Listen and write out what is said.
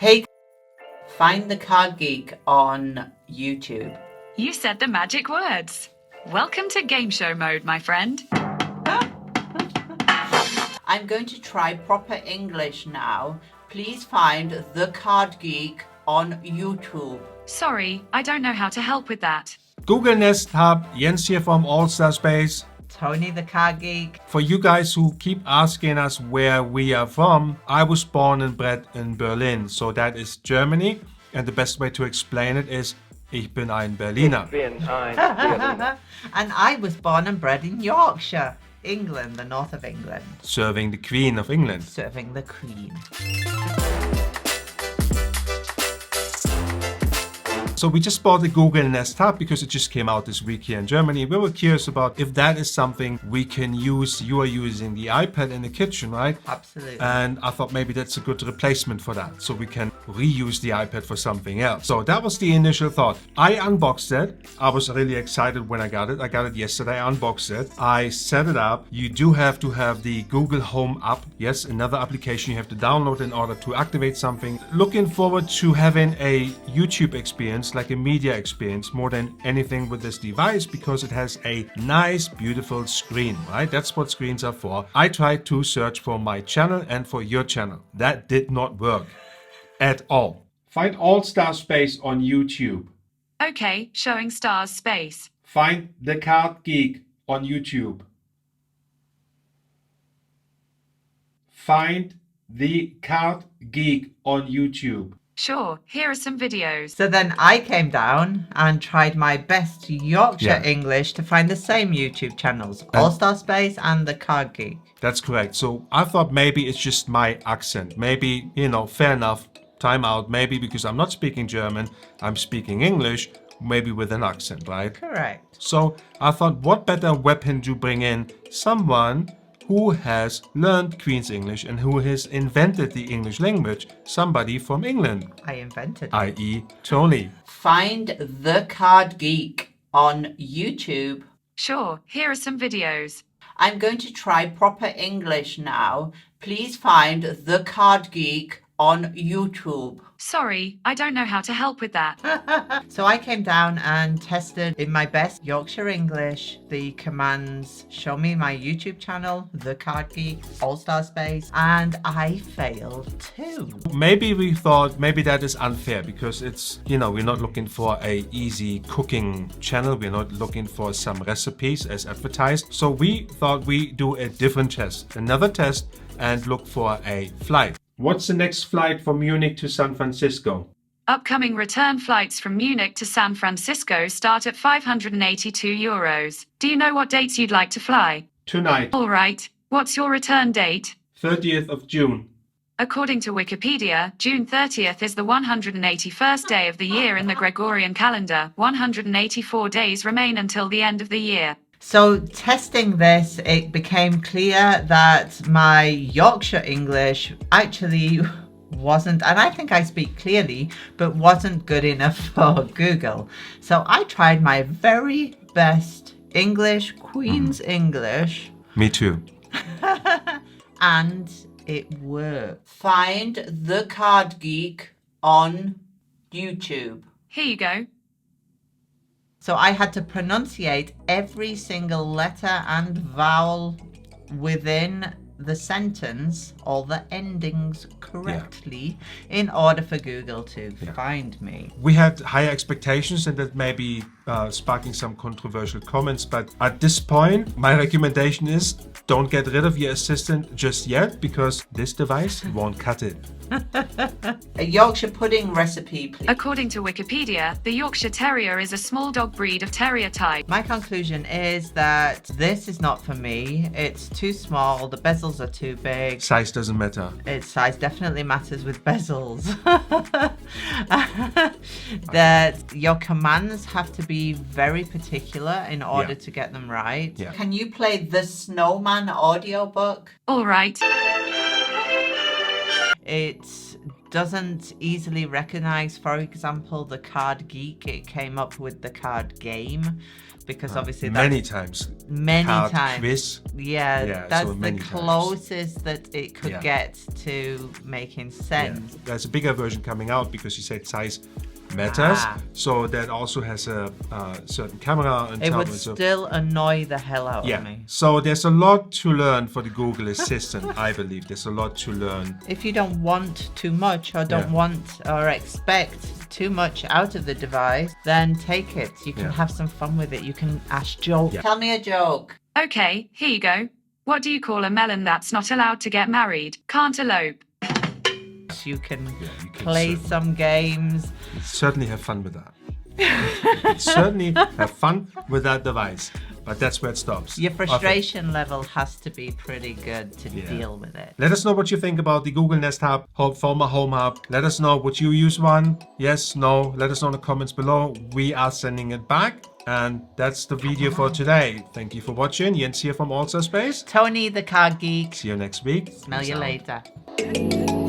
Hey, find the Card Geek on YouTube. You said the magic words. Welcome to game show mode, my friend. I'm going to try proper English now. Please find the Card Geek on YouTube. Sorry, I don't know how to help with that. Google Nest Hub, Jens here from All Star Space. Toni the Card Geek. For you guys who keep asking us where we are from, I was born and bred in Berlin, so that is Germany. And the best way to explain it is, ich bin ein Berliner. And I was born and bred in Yorkshire, England, the north of England. Serving the Queen of England. Serving the Queen. So we just bought the Google Nest Hub because it just came out this week here in Germany. We were curious about if that is something we can use. You are using the iPad in the kitchen, right? Absolutely. And I thought maybe that's a good replacement for that. So we can reuse the iPad for something else. So that was the initial thought. I unboxed it. I was really excited when I got it. I got it yesterday. I unboxed it. I set it up. You do have to have the Google Home app. Yes, another application you have to download in order to activate something. Looking forward to having a YouTube experience, like a media experience, more than anything with this device, because it has a nice, beautiful screen, right? That's what screens are for. I tried to search for my channel and for your channel. That did not work at all. Find All Star Space on YouTube. Okay, showing stars space. Find the Card Geek on YouTube. Find the Card Geek on YouTube. Sure, here are some videos. So then I came down and tried my best Yorkshire English to find the same YouTube channels, All Star Space and the Card Geek. That's correct. So I thought maybe it's just my accent. Maybe, fair enough, time out. Maybe because I'm not speaking German, I'm speaking English, maybe with an accent, right? Correct. So I thought, what better weapon to bring in? Someone who has learned Queen's English and who has invented the English language, somebody from England, I invented it. i.e. Toni. Find the Card Geek on YouTube. Sure, here are some videos. I'm going to try proper English now. Please find the Card Geek on YouTube. Sorry, I don't know how to help with that. So I came down and tested in my best Yorkshire English the commands show me my YouTube channel, The Card Geek, All Star Space, and I failed too. Maybe we thought maybe that is unfair because it's, we're not looking for a easy cooking channel. We're not looking for some recipes as advertised. So we thought we do a different test, another test, and look for a flight. What's the next flight from Munich to San Francisco? Upcoming return flights from Munich to San Francisco start at €582. Do you know what dates you'd like to fly? Tonight. All right. What's your return date? 30th of June. According to Wikipedia, June 30th is the 181st day of the year in the Gregorian calendar. 184 days remain until the end of the year. So testing this, it became clear that my Yorkshire English actually wasn't, and I think I speak clearly, but wasn't good enough for Google. So I tried my very best English, Queen's English. Me too. And it worked. Find the Card Geek on YouTube. Here you go. So I had to pronunciate every single letter and vowel within the sentence, all the endings correctly, in order for Google to find me. We had higher expectations and that may be sparking some controversial comments, but at this point, my recommendation is don't get rid of your assistant just yet because this device won't cut it. A Yorkshire pudding recipe, please. According to Wikipedia, the Yorkshire Terrier is a small dog breed of terrier type. My conclusion is that this is not for me. It's too small. The bezels are too big. Size doesn't matter. Its size definitely matters with bezels. That your commands have to be very particular in order to get them right. Yeah. Can you play the Snowman audiobook? All right. It's doesn't easily recognize, for example, the card geek. It came up with the card game because obviously many times. many Card times. quiz. Yeah, Yeah, that's so the many times. closest that it could Yeah. get to making Yeah. sense. There's a bigger version coming out because you said size matters. Ah. So that also has a certain camera and It would so still annoy the hell out yeah. of me. So there's a lot to learn for the Google Assistant, I believe. There's a lot to learn. If you don't want too much or don't Yeah. want or expect too much out of the device, then take it. You can Yeah. have some fun with it. You can ask jokes. Yeah. Tell me a joke. Okay, here you go. What do you call a melon that's not allowed to get married? Can't elope. You can You can play certainly- some games. Certainly have fun with that. You can certainly have fun with that device. But that's where it stops. Your Okay. frustration level has to be pretty good to Yeah. deal with it. Let us know what you think about the Google Nest Hub, former Home Hub. Let us know, would you use one? Yes, no? Let us know in the comments below. We are sending it back. And that's the video for today. Thank you for watching. Jens here from Also Space. Tony the card geek. See you next week. Smell Peace you out. later.